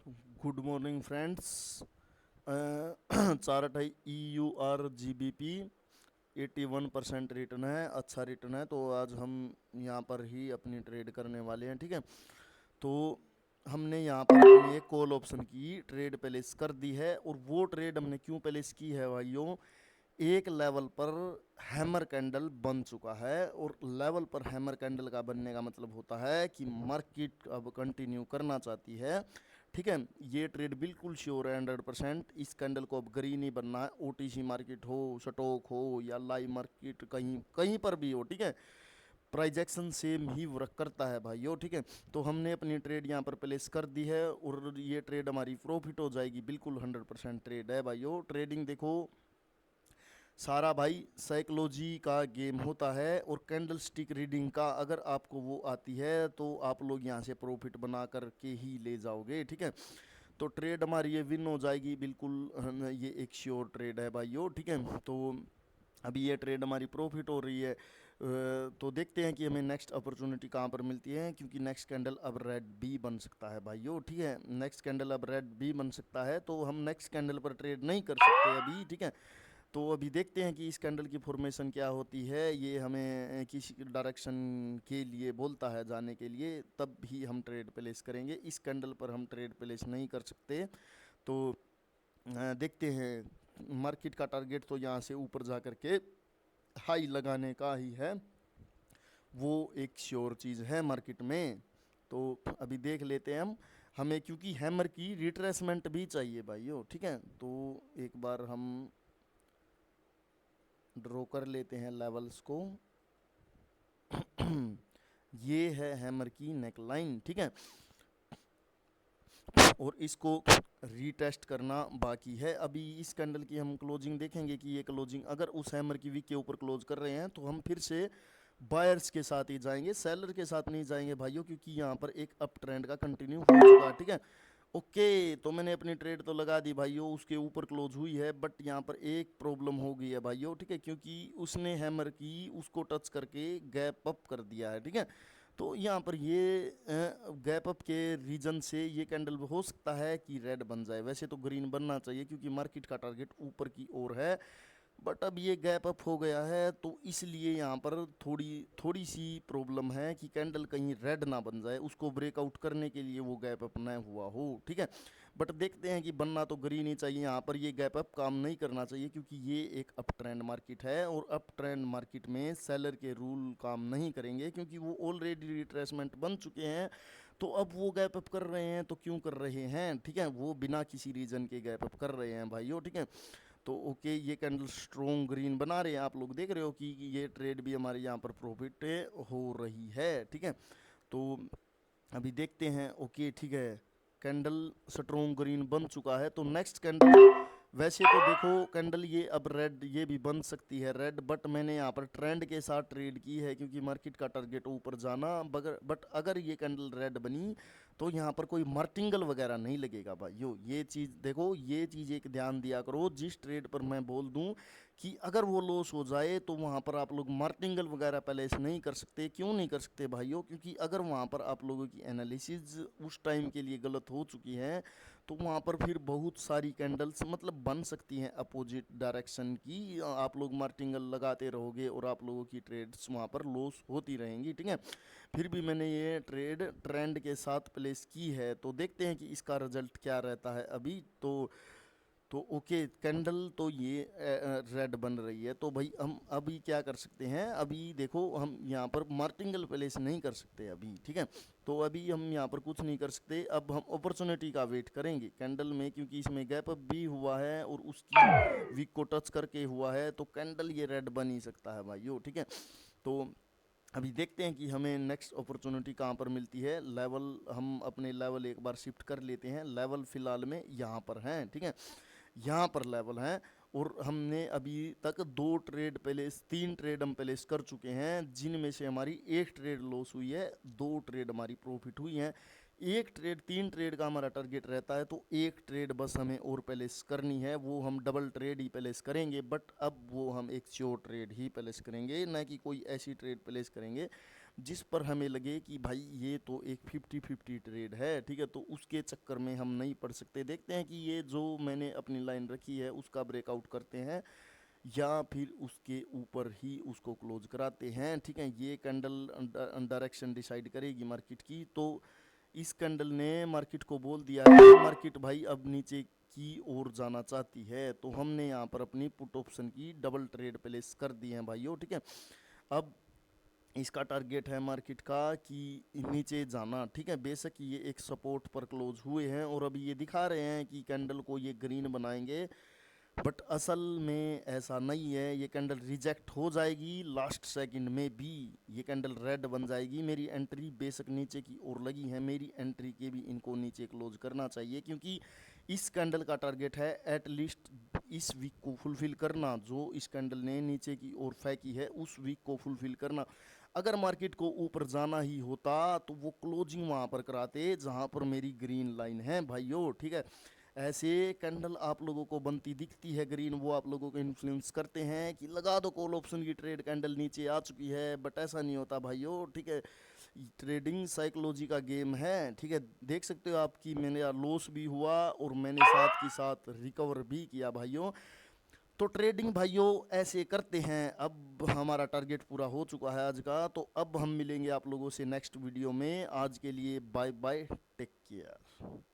Good morning friends. Chart है EUR GBP 81% return है, अच्छा रिटर्न है। तो आज हम यहाँ पर ही अपनी ट्रेड करने वाले हैं, ठीक है। तो हमने यहाँ पर अपनी एक कॉल ऑप्शन की ट्रेड प्लेस कर दी है, और वो ट्रेड हमने क्यों प्लेस की है भाइयों, एक लेवल पर हैमर कैंडल बन चुका है। और लेवल पर हैमर कैंडल का बनने का मतलब होता है कि मार्केट अब कंटिन्यू करना चाहती है, ठीक है। ये ट्रेड बिल्कुल श्योर है 100%। इस कैंडल को अब ग्रीन ही बनना है, OTC मार्केट हो, स्टॉक हो या लाइव मार्केट, कहीं कहीं पर भी हो, ठीक है। प्राइजेक्शन सेम ही वर्क करता है भाइयों, ठीक है। तो हमने अपनी ट्रेड यहाँ पर प्लेस कर दी है, और ये ट्रेड हमारी प्रॉफिट हो जाएगी, बिल्कुल 100% ट्रेड है भाइयों। ट्रेडिंग देखो सारा भाई साइकोलॉजी का गेम होता है, और कैंडल स्टिक रीडिंग का अगर आपको वो आती है तो आप लोग यहाँ से प्रॉफिट बना करके ही ले जाओगे, ठीक है। तो ट्रेड हमारी ये विन हो जाएगी बिल्कुल, ये एक श्योर ट्रेड है भाइयों, ठीक है। तो अभी ये ट्रेड हमारी प्रॉफिट हो रही है। तो देखते हैं कि हमें नेक्स्ट अपॉर्चुनिटी कहाँ पर मिलती है, क्योंकि नेक्स्ट कैंडल अब रेड भी बन सकता है भाइयों, ठीक है। नेक्स्ट कैंडल अब रेड भी बन सकता है, तो हम नेक्स्ट कैंडल पर ट्रेड नहीं कर सकते अभी, ठीक है। तो अभी देखते हैं कि इस कैंडल की फॉर्मेशन क्या होती है, ये हमें किस डायरेक्शन के लिए बोलता है जाने के लिए, तब भी हम ट्रेड प्लेस करेंगे। इस कैंडल पर हम ट्रेड प्लेस नहीं कर सकते। तो देखते हैं, मार्केट का टारगेट तो यहाँ से ऊपर जा कर के हाई लगाने का ही है, वो एक श्योर चीज़ है मार्केट में। तो अभी देख लेते हैं हम, हमें क्योंकि हैमर की रिट्रेसमेंट भी चाहिए भाइयों, ठीक है। तो एक बार हम ड्रॉ कर लेते हैं लेवल्स को। ये है हैमर की नेकलाइन, ठीक है। और इसको रीटेस्ट करना बाकी है। अभी इस कैंडल की हम क्लोजिंग देखेंगे कि ये क्लोजिंग अगर उस हैमर की वीक के ऊपर क्लोज कर रहे हैं, तो हम फिर से बायर्स के साथ ही जाएंगे, सेलर के साथ नहीं जाएंगे भाइयों, क्योंकि यहाँ पर एक अप ट्रेंड का कंटिन्यू हो चुका है, ठीक है। ओके, तो मैंने अपनी ट्रेड तो लगा दी भाइयों, उसके ऊपर क्लोज हुई है, बट यहाँ पर एक प्रॉब्लम हो गई है भाइयों, ठीक है। क्योंकि उसने हैमर की उसको टच करके गैप अप कर दिया है, ठीक है। तो यहाँ पर ये गैप अप के रीजन से ये कैंडल हो सकता है कि रेड बन जाए। वैसे तो ग्रीन बनना चाहिए, क्योंकि मार्केट का टारगेट ऊपर की ओर है, बट अब ये गैप अप हो गया है, तो इसलिए यहाँ पर थोड़ी थोड़ी सी प्रॉब्लम है कि कैंडल कहीं रेड ना बन जाए, उसको ब्रेकआउट करने के लिए वो गैप अप ना हुआ हो, ठीक है। बट देखते हैं कि बनना तो ग्रीन ही चाहिए, यहाँ पर ये गैप अप काम नहीं करना चाहिए, क्योंकि ये एक अप ट्रेंड मार्केट है, और अप ट्रेंड मार्केट में सेलर के रूल काम नहीं करेंगे, क्योंकि वो ऑलरेडी रिट्रेसमेंट बन चुके हैं। तो अब वो गैप अप कर रहे हैं तो क्यों कर रहे हैं, ठीक है, वो बिना किसी रीज़न के गैप अप कर रहे हैं भाइयों, ठीक है। तो ओके, ये कैंडल स्ट्रॉन्ग ग्रीन बना रहे हैं, आप लोग देख रहे हो कि ये ट्रेड भी हमारे यहाँ पर प्रॉफिट हो रही है, ठीक है। तो अभी देखते हैं, ओके ठीक है, कैंडल स्ट्रॉन्ग ग्रीन बन चुका है। तो नेक्स्ट कैंडल, वैसे तो देखो कैंडल ये अब रेड ये भी बन सकती है रेड, बट मैंने यहाँ पर ट्रेंड के साथ ट्रेड की है, क्योंकि मार्केट का टारगेट ऊपर जाना, बगर बट अगर ये कैंडल रेड बनी तो यहाँ पर कोई मार्टिंगल वगैरह नहीं लगेगा भाइयों। ये चीज़ देखो, ये चीज़ एक ध्यान दिया करो, जिस ट्रेड पर मैं बोल दूँ कि अगर वो लॉस हो जाए तो वहाँ पर आप लोग मार्टिंगल वगैरह प्लेस नहीं कर सकते। क्यों नहीं कर सकते भाइयों, क्योंकि अगर वहाँ पर आप लोगों की एनालिसिस उस टाइम के लिए गलत हो चुकी है, तो वहाँ पर फिर बहुत सारी कैंडल्स मतलब बन सकती हैं अपोजिट डायरेक्शन की, आप लोग मार्टिंगल लगाते रहोगे और आप लोगों की ट्रेड्स वहाँ पर लॉस होती रहेंगी, ठीक है। फिर भी मैंने ये ट्रेड ट्रेंड के साथ प्लेस की है, तो देखते हैं कि इसका रिजल्ट क्या रहता है अभी। तो ओके, कैंडल तो ये रेड बन रही है, तो भाई हम अभी क्या कर सकते हैं, अभी देखो हम यहाँ पर मार्टिंगल प्लेस नहीं कर सकते अभी, ठीक है। तो अभी हम यहाँ पर कुछ नहीं कर सकते, अब हम अपॉर्चुनिटी का वेट करेंगे कैंडल में, क्योंकि इसमें गैप अप भी हुआ है और उसकी वीक को टच करके हुआ है, तो कैंडल ये रेड बन ही सकता है भाइयों, ठीक है। तो अभी देखते हैं कि हमें नेक्स्ट अपॉर्चुनिटी कहाँ पर मिलती है। लेवल हम अपने लेवल एक बार शिफ्ट कर लेते हैं, लेवल फ़िलहाल में यहाँ पर हैं, ठीक है, यहाँ पर लेवल हैं। और हमने अभी तक दो ट्रेड प्लेस, तीन ट्रेड हम प्लेस कर चुके हैं, जिनमें से हमारी एक ट्रेड लॉस हुई है, दो ट्रेड हमारी प्रॉफिट हुई हैं। एक ट्रेड, तीन ट्रेड का हमारा टारगेट रहता है, तो एक ट्रेड बस हमें और प्लेस करनी है, वो हम डबल ट्रेड ही प्लेस करेंगे, बट अब वो हम एक श्योर ट्रेड ही प्लेस करेंगे, ना कि कोई ऐसी ट्रेड प्लेस करेंगे जिस पर हमें लगे कि भाई ये तो एक 50-50 ट्रेड है, ठीक है, तो उसके चक्कर में हम नहीं पड़ सकते। देखते हैं कि ये जो मैंने अपनी लाइन रखी है उसका ब्रेकआउट करते हैं या फिर उसके ऊपर ही उसको क्लोज कराते हैं, ठीक है। ये कैंडल डायरेक्शन डिसाइड करेगी मार्केट की। तो इस कैंडल ने मार्केट को बोल दिया है कि मार्केट भाई अब नीचे की ओर जाना चाहती है, तो हमने यहाँ पर अपनी पुट ऑप्शन की डबल ट्रेड प्लेस कर दी है भाइयों, ठीक है। अब इसका टारगेट है मार्केट का कि नीचे जाना, ठीक है। बेशक ये एक सपोर्ट पर क्लोज हुए हैं और अभी ये दिखा रहे हैं कि कैंडल को ये ग्रीन बनाएंगे, बट असल में ऐसा नहीं है। ये कैंडल रिजेक्ट हो जाएगी लास्ट सेकंड में भी, ये कैंडल रेड बन जाएगी। मेरी एंट्री बेशक नीचे की ओर लगी है, मेरी एंट्री के भी इनको नीचे क्लोज करना चाहिए, क्योंकि इस कैंडल का टारगेट है एटलीस्ट इस वीक को फुलफिल करना। जो इस कैंडल ने नीचे की ओर फेंकी है उस वीक को फुलफिल करना। अगर मार्केट को ऊपर जाना ही होता तो वो क्लोजिंग वहां पर कराते जहां पर मेरी ग्रीन लाइन है भाइयों, ठीक है। ऐसे कैंडल आप लोगों को बनती दिखती है ग्रीन, वो आप लोगों को इन्फ्लुएंस करते हैं कि लगा दो कॉल ऑप्शन की ट्रेड, कैंडल नीचे आ चुकी है, बट ऐसा नहीं होता भाइयों, ठीक है। ट्रेडिंग साइकोलॉजी का गेम है, ठीक है। देख सकते हो आपकी मैंने लॉस भी हुआ और मैंने साथ के साथ रिकवर भी किया भाइयों। तो ट्रेडिंग भाइयों ऐसे करते हैं। अब हमारा टारगेट पूरा हो चुका है आज का, तो अब हम मिलेंगे आप लोगों से नेक्स्ट वीडियो में। आज के लिए बाय बाय, टेक केयर।